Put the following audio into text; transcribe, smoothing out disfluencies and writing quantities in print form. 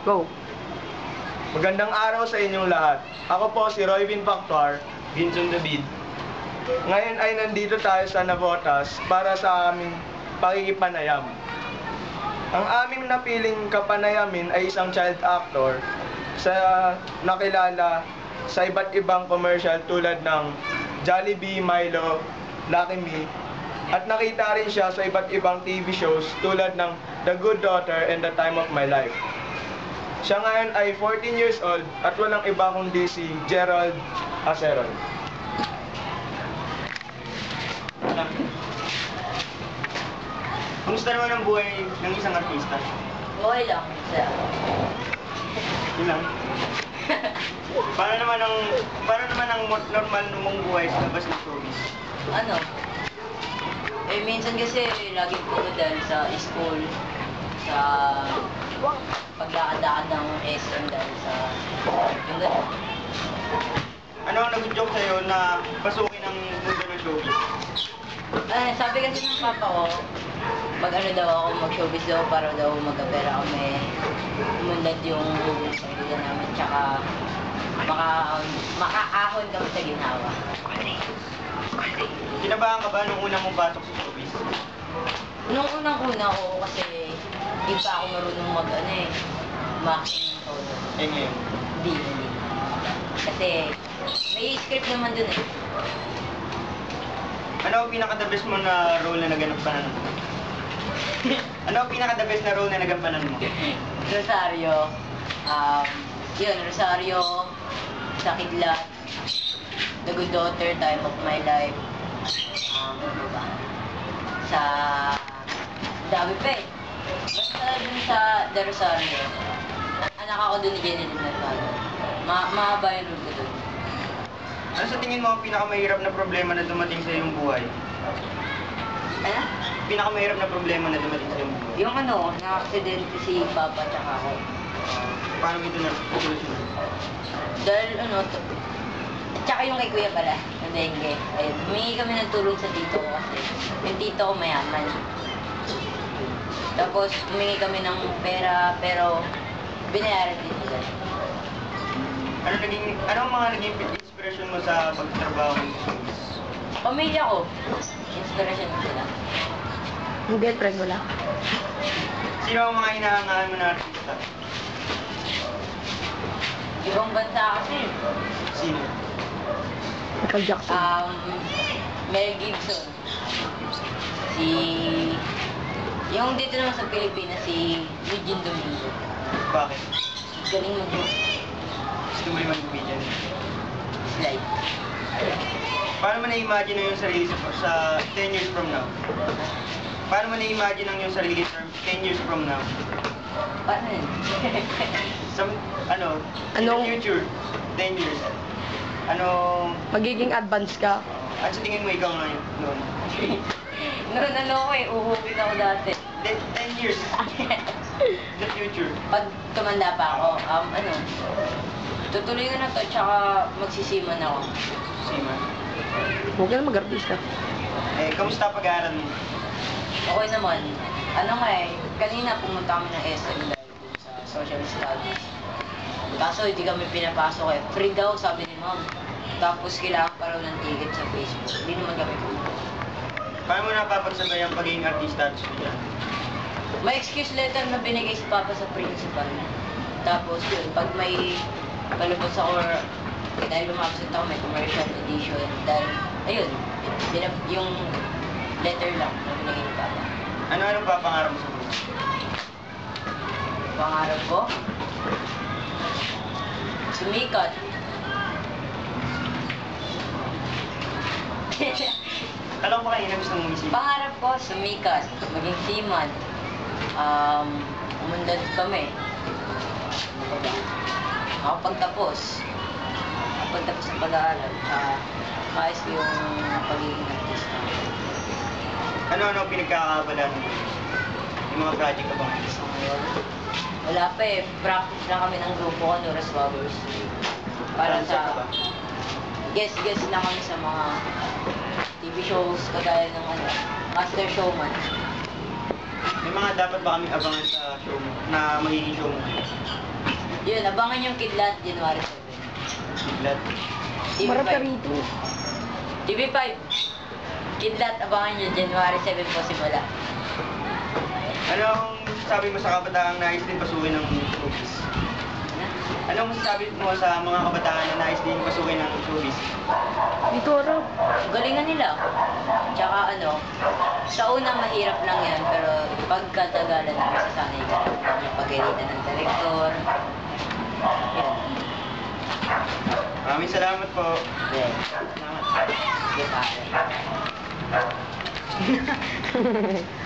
Go. Magandang araw sa inyong lahat. Ako po si Royvin Factuar, Vincent David. Ngayon ay nandito tayo sa Navotas para sa aming pakikipanayam. Ang aming napiling kapanayamin ay isang child actor sa nakilala sa iba't ibang commercial tulad ng Jollibee, Milo, Lucky Me, at nakita rin siya sa iba't ibang TV shows tulad ng The Good Daughter and The Time of My Life. Siya ngayon ay 14 years old at walang iba kundi si Gerald Aceron. Kumusta naman ang buhay ng isang artista? Okay lang, sir. Yun lang. Paano naman ang normal mong buhay sa labas ng showbiz? Ano? Eh, minsan kasi laging puro dahil sa school, sa paglakad-lakad ng SM dahil sa yung gano'n. Ano ang nag-joke sa'yo na pasukin ang mundo ng showbiz? Eh, sabi kasi ng papa ko, mag-ano daw ako, mag-showbiz daw para daw mag-apera kami, umunlad yung pamilya namin, tsaka makaahon kami sa ginhawa. Kinabahan ka ba nung unang mong pasok sa showbiz? Nung unang-una ko kasi di pa ako marunong mag-acting ng solo. Eh ngayon? Hindi. Kasi may script naman dun eh. Ano ang pinaka-the best mo na role na nagampanan mo? Ano ang pinaka-the best na role na nagampanan mo? Rosario. Rosario, sa Kidlat, The Good Daughter, Time of My Life. Ano ba? Sa dami pa eh. Basta dun sa The Rosario, anak ako dun ni Jenny Mercado. Mahaba yung role ko dun. Ano sa tingin mo ang pinakamahirap na problema na dumating sa iyong buhay? Ano? Pinakamahirap na problema na dumating sa iyong buhay? Yung na-aksidente si Papa tsaka ako. Paano mo ito na-solusyonan? Dahil tsaka yung kay Kuya pala, na dengue. Ayun, humingi kami ng tulong sa tito ko kasi yung tito ko mayaman. Tapos humingi kami ng pera, pero binayaran din nila. Ano ang mga naging inspirasyon mo sa pagtatrabaho mo sa showbiz? Pamilya ko, inspiration ko sila. Yung girlfriend wala. Sino ang mga hinahangaan mo na artista? Ibang bansa kasi. Sino? Michael Jackson. Mel Gibson. Yung dito naman sa Pilipinas, si Eugene Domingo. Bakit? Galing mag-joke. Gusto mo naman comedian? Slide. Paano mo na-imagine ang iyong sarili sa 10 years from now? Paano mo na-imagine ang iyong sarili sa 10 years from now? Paano yun? In the Anong- future, 10 years. Magiging advanced ka. At sa tingin mo ikaw ngayon, noon? Noon ko eh, uhugin ako dati. 10 years. In the future. Pag tumanda pa ako, tutuloy ko na to, tsaka magsisiman ako. Sima. Huwag ka na mag-artista. Kamusta pag-aaral mo? Okay naman. Kanina pumunta kami ng SM dahil sa social studies. Kaso hindi kami pinapasok eh. Free daw, sabi ni ma'am. Tapos kailangan pa raw ng ticket sa Facebook. Hindi naman kami pumunta. Paano mo napapagsabay ang pagiging artista at estudyante? May excuse letter na binigay si Papa sa principal. Tapos yun, pag may palabas ako or dahil lumabasot ako, may commercial edition. Dahil, ayun, yung letter lang na binigay ni Papa. Ano-anong papangarap mo sa buhay? Pangarap ko? Sumikat. Alam mo kanina gusto mong isipin? Pangarap ko, sumikat. Maging seaman. Umundad kami. Ano pa ba? Makapagtapos ng pag-aaral. Maayos yung pagiging artista. Ano pinagkakabalan mo? Yung mga project ka bang artista? Wala pa eh. Practice lang kami ng grupo ko, Noras Wagers. Para Dancer ka ba? sa... Guest lang kami sa mga TV shows, kagaya ng Master Showman. May mga dapat ba kami abangan sa show mo, na magiging show mo? yun, abangan yung Kidlat, January 7. Kidlat. Marap ka TV5. rito. TV5. Kidlat, abangan nyo, January 7 po simula. Anong sabi mo sa kabataang nais din pasukin ng showbiz? Anong masasabi mo sa mga kabataan na nais din pasukin ng showbiz? Dito, Rob. Galingan nila. Tsaka sa una mahirap lang yan, pero pagkatagalan na masasanay ka. Yung pag-editan ng director. Yan. Maraming salamat po. Then, salamat. Sige, pare.